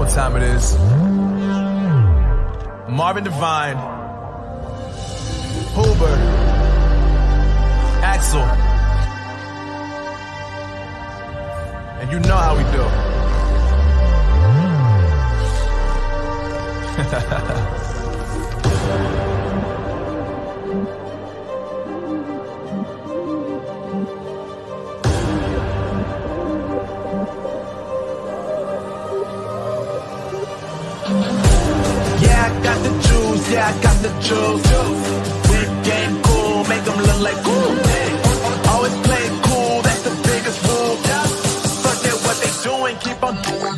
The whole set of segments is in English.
what time it is. Marvin Devine, Hoover, Axel, and you know how we do. Yeah, I got the juice. Big game cool, make them look like cool. Always play cool, that's the biggest rule. Forget what they doing, keep on doing.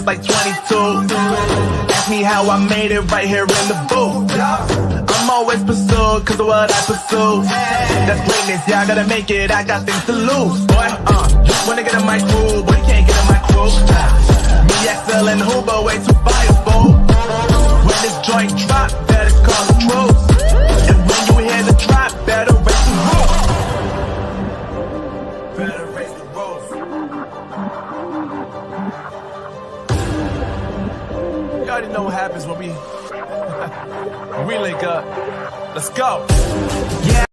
Like 22. Ask me how I made it right here in the booth. I'm always pursued cause of what I pursue. That's greatness, yeah, I gotta make it, I got things to lose. Boy, wanna get in my crew, but you can't get in my crew. Me, Axel, and Huber, way too fireable. When this joint drop, better call the truth. And when you hear the drop, better raise the roof. Better raise the roof. You already know what happens when we link up. Let's go. Yeah.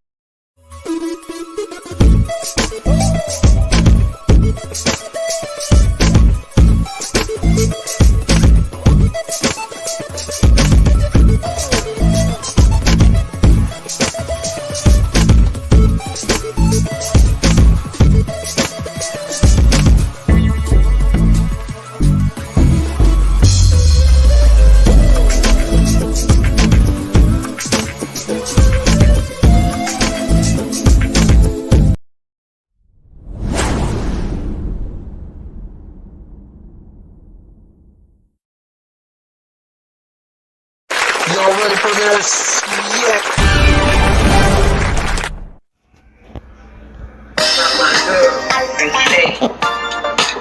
Y'all ready for this? Yeah.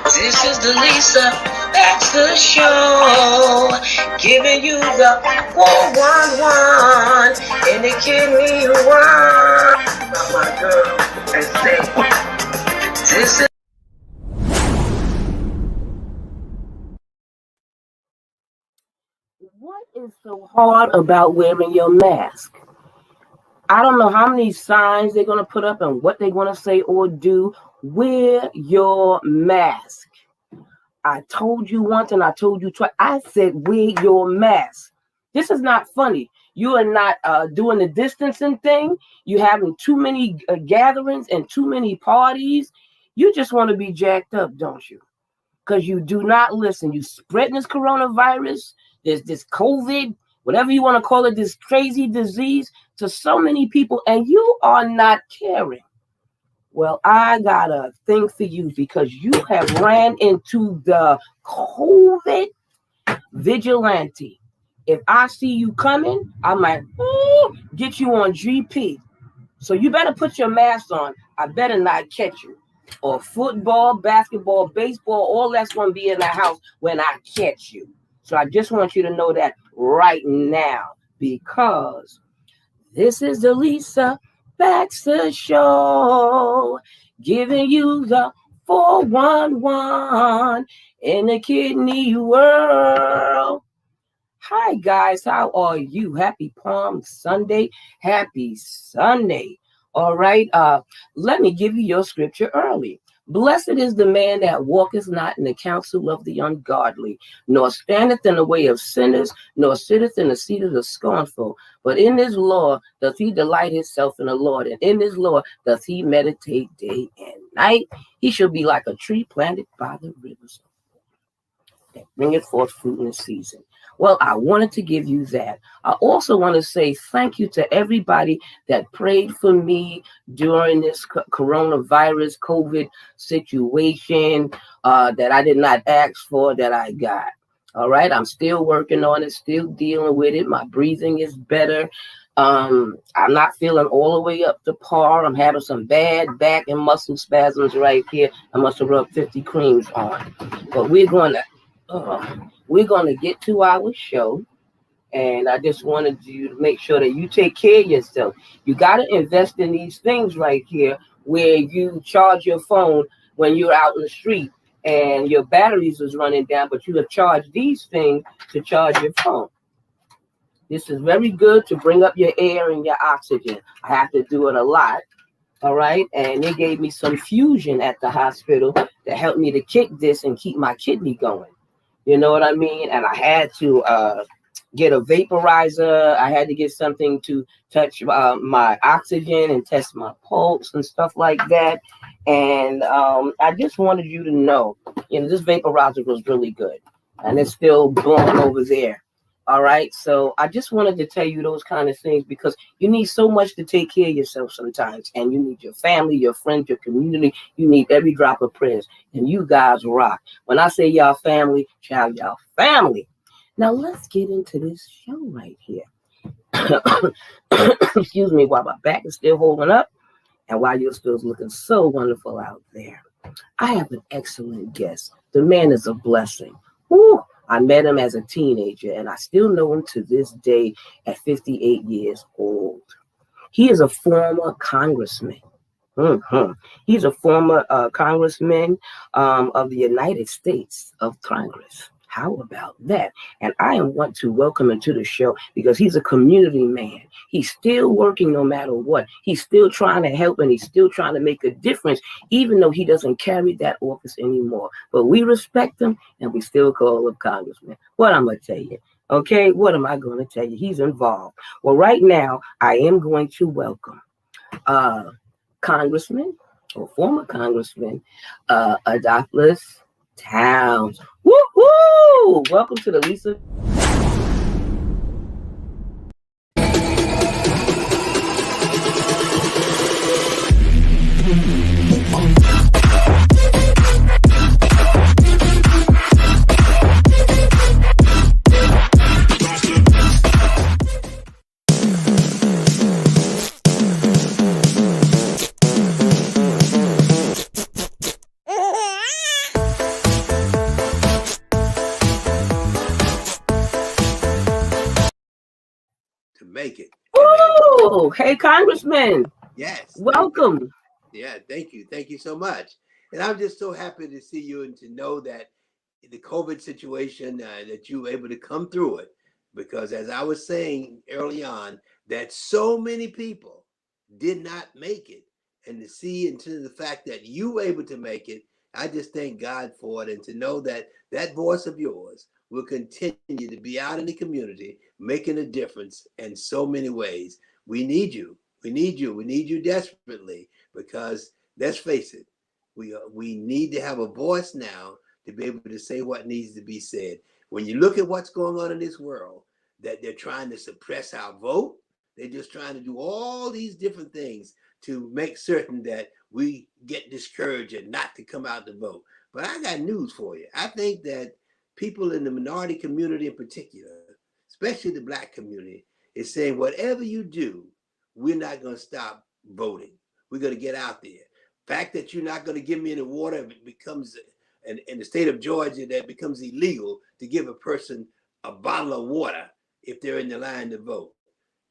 This is the Lisa Baxter Show, giving you the 411 and the kidney one. My girl, and say, this is. What is so hard about wearing your mask? I don't know how many signs they're going to put up and what they're going to say or do. Wear your mask. I told you once and I told you twice. I said wear your mask. This is not funny. You are not doing the distancing thing. You're having too many gatherings and too many parties. You just want to be jacked up, don't you? Because you do not listen. You spreading this coronavirus, this COVID, whatever you want to call it, this crazy disease to so many people, and you are not caring. Well, I got a thing for you because you have ran into the COVID vigilante. If I see you coming, I might get you on GP. So you better put your mask on. I better not catch you. Or football, basketball, baseball, all that's going to be in the house when I catch you. So I just want you to know that right now, because this is the Lisa Baxter Show, giving you the 411 in the kidney world. Hi, guys. How are you? Happy Palm Sunday. Happy Sunday. All right. Let me give you your scripture early. Blessed is the man that walketh not in the counsel of the ungodly, nor standeth in the way of sinners, nor sitteth in the seat of the scornful. But in his law doth he delight himself in the Lord, and in his law doth he meditate day and night. He shall be like a tree planted by the rivers. that bringeth forth fruit in the season. Well, I wanted to give you that. I also want to say thank you to everybody that prayed for me during this coronavirus COVID situation that I did not ask for, that I got. All right, I'm still working on it, still dealing with it. My breathing is better. I'm not feeling all the way up to par. I'm having some bad back and muscle spasms right here. I must have rubbed 50 creams on. But we're gonna get to our show, and I just wanted you to make sure that you take care of yourself. You gotta invest in these things right here, where you charge your phone when you're out in the street and your batteries is running down, but you have charged these things to charge your phone. This is very good to bring up your air and your oxygen. I have to do it a lot. All right. And they gave me some fusion at the hospital that helped me to kick this and keep my kidney going. You know what I mean? And I had to get a vaporizer. I had to get something to touch my oxygen and test my pulse and stuff like that. And I just wanted you to know, this vaporizer was really good. And it's still blowing over there. All right. So I just wanted to tell you those kind of things, because you need so much to take care of yourself sometimes. And you need your family, your friends, your community. You need every drop of prayers. And you guys rock. When I say y'all family, child, y'all family. Now let's get into this show right here. Excuse me, while my back is still holding up and while you're still looking so wonderful out there. I have an excellent guest. The man is a blessing. Woo! I met him as a teenager, and I still know him to this day at 58 years old. He is a former congressman. He's a former congressman of the United States of Congress. How about that? And I want to welcome him to the show because he's a community man. He's still working no matter what. He's still trying to help, and he's still trying to make a difference, even though he doesn't carry that office anymore. But we respect him, and we still call him Congressman. What I'm going to tell you, okay? What am I going to tell you? He's involved. Well, right now, I am going to welcome Congressman, or former Congressman, Edolphus Towns. Woo-hoo! Welcome to the Lisa. Make it. Oh, hey, Congressman. Yes. Welcome. Yeah, thank you. Thank you so much. And I'm just so happy to see you and to know that the COVID situation, that you were able to come through it. Because as I was saying early on, that so many people did not make it. And to see into the fact that you were able to make it, I just thank God for it. And to know that that voice of yours will continue to be out in the community, making a difference in so many ways. We need you. We need you. We need you desperately, because let's face it, we need to have a voice now to be able to say what needs to be said. When you look at what's going on in this world, that they're trying to suppress our vote, they're just trying to do all these different things to make certain that we get discouraged and not to come out to vote. But I got news for you. I think that people in the minority community in particular, especially the Black community, is saying, whatever you do, we're not going to stop voting. We're going to get out there. The fact that you're not going to give me any water, it becomes, in the state of Georgia, that becomes illegal to give a person a bottle of water if they're in the line to vote.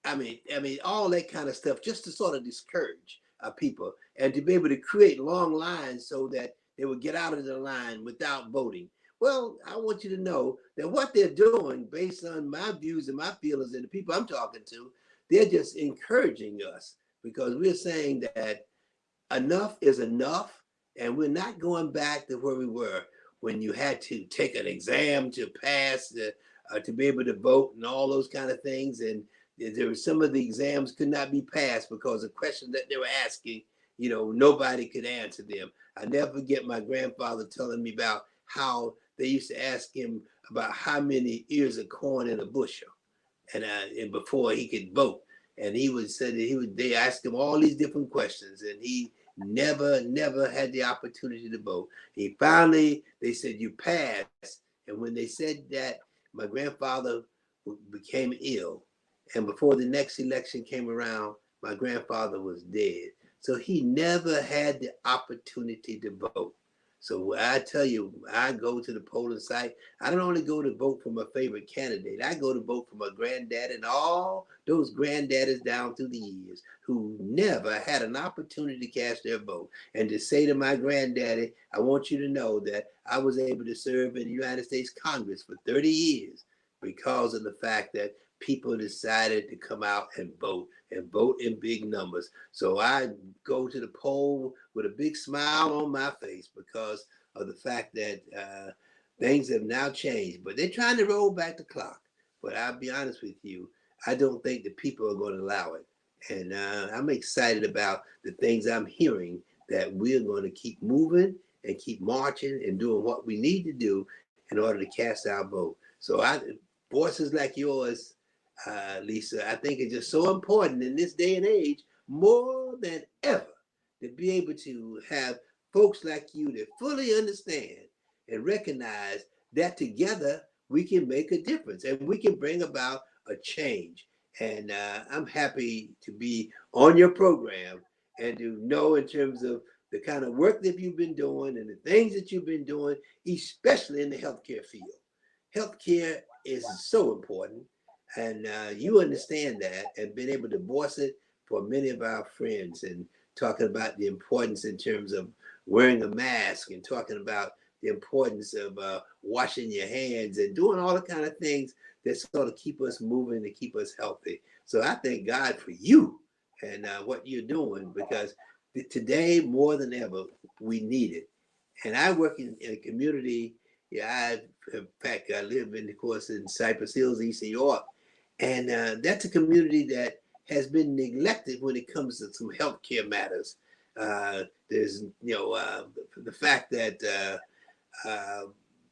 I mean, all that kind of stuff, just to sort of discourage people and to be able to create long lines so that they would get out of the line without voting. Well, I want you to know that what they're doing, based on my views and my feelings and the people I'm talking to, they're just encouraging us, because we're saying that enough is enough, and we're not going back to where we were when you had to take an exam to pass, to be able to vote and all those kind of things. And there were some of the exams could not be passed because the question that they were asking, nobody could answer them. I never forget my grandfather telling me about how they used to ask him about how many ears of corn in a bushel, and before he could vote, and he would say that they asked him all these different questions, and he never had the opportunity to vote. He finally, they said, you passed, and when they said that, my grandfather became ill, and before the next election came around, my grandfather was dead. So he never had the opportunity to vote. So I tell you, I go to the polling site. I don't only go to vote for my favorite candidate. I go to vote for my granddad and all those granddaddies down through the years who never had an opportunity to cast their vote. And to say to my granddaddy, I want you to know that I was able to serve in the United States Congress for 30 years because of the fact that people decided to come out and vote in big numbers. So I go to the poll with a big smile on my face because of the fact that things have now changed. But they're trying to roll back the clock. But I'll be honest with you, I don't think the people are going to allow it. And I'm excited about the things I'm hearing that we're going to keep moving and keep marching and doing what we need to do in order to cast our vote. So voices like yours, Lisa, I think it's just so important in this day and age, more than ever, to be able to have folks like you that fully understand and recognize that together we can make a difference and we can bring about a change. And I'm happy to be on your program and to know in terms of the kind of work that you've been doing and the things that you've been doing, especially in the healthcare field. Healthcare is so important. And you understand that and been able to voice it for many of our friends and talking about the importance in terms of wearing a mask and talking about the importance of washing your hands and doing all the kind of things that sort of keep us moving and keep us healthy. So I thank God for you and what you're doing because today more than ever, we need it. And I work in a community. Yeah, in fact, I live in, of course, in Cypress Hills, East New York. And that's a community that has been neglected when it comes to some healthcare matters. There's, the fact that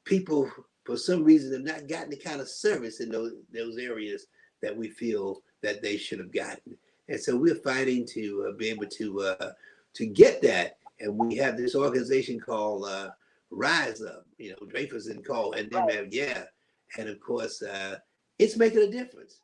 people, for some reason, have not gotten the kind of service in those areas that we feel that they should have gotten. And so we're fighting to be able to get that. And we have this organization called Rise Up, Dreyfus and Call, and then yeah. And of course, it's making a difference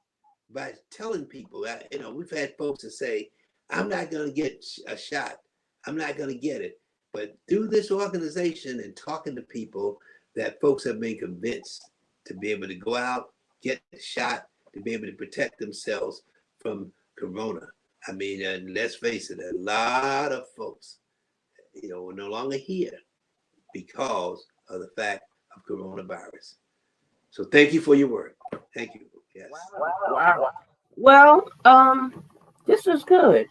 by telling people that, we've had folks that say, I'm not going to get a shot. I'm not going to get it. But through this organization and talking to people, that folks have been convinced to be able to go out, get the shot, to be able to protect themselves from corona. I mean, and let's face it, a lot of folks, are no longer here because of the fact of coronavirus. So thank you for your work. Thank you. Yes. Wow. Well, this is good.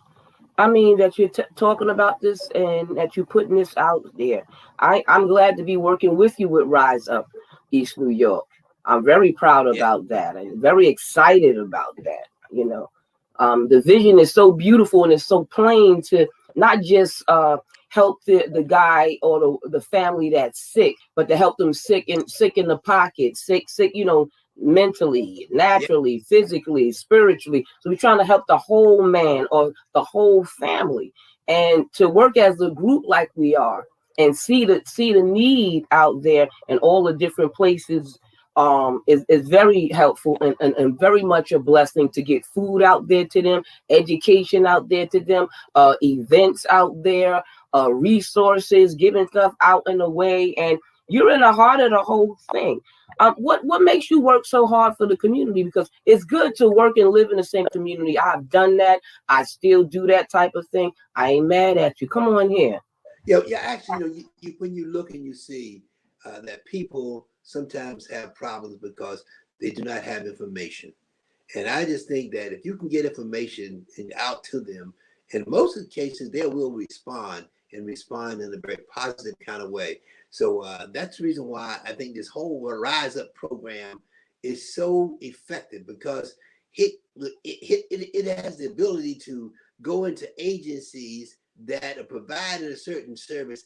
I mean, that you're talking about this and that you're putting this out there. I'm glad to be working with you with Rise Up East New York. I'm very proud about that and very excited about that. The vision is so beautiful and it's so plain to not just help the guy or the family that's sick, but to help them sick in the pocket, sick, mentally, naturally, physically, spiritually. So we're trying to help the whole man or the whole family, and to work as a group like we are and see the need out there in all the different places is very helpful and very much a blessing to get food out there to them, education out there to them, events out there, resources, giving stuff out in a way, and you're in the heart of the whole thing. What makes you work so hard for the community? Because it's good to work and live in the same community. I've done that. I still do that type of thing. I ain't mad at you. Come on here. Yeah. Actually, when you look and you see that people sometimes have problems because they do not have information. And I just think that if you can get information out to them, in most of the cases, they will respond in a very positive kind of way. So that's the reason why I think this whole Rise Up program is so effective, because it has the ability to go into agencies that are providing a certain service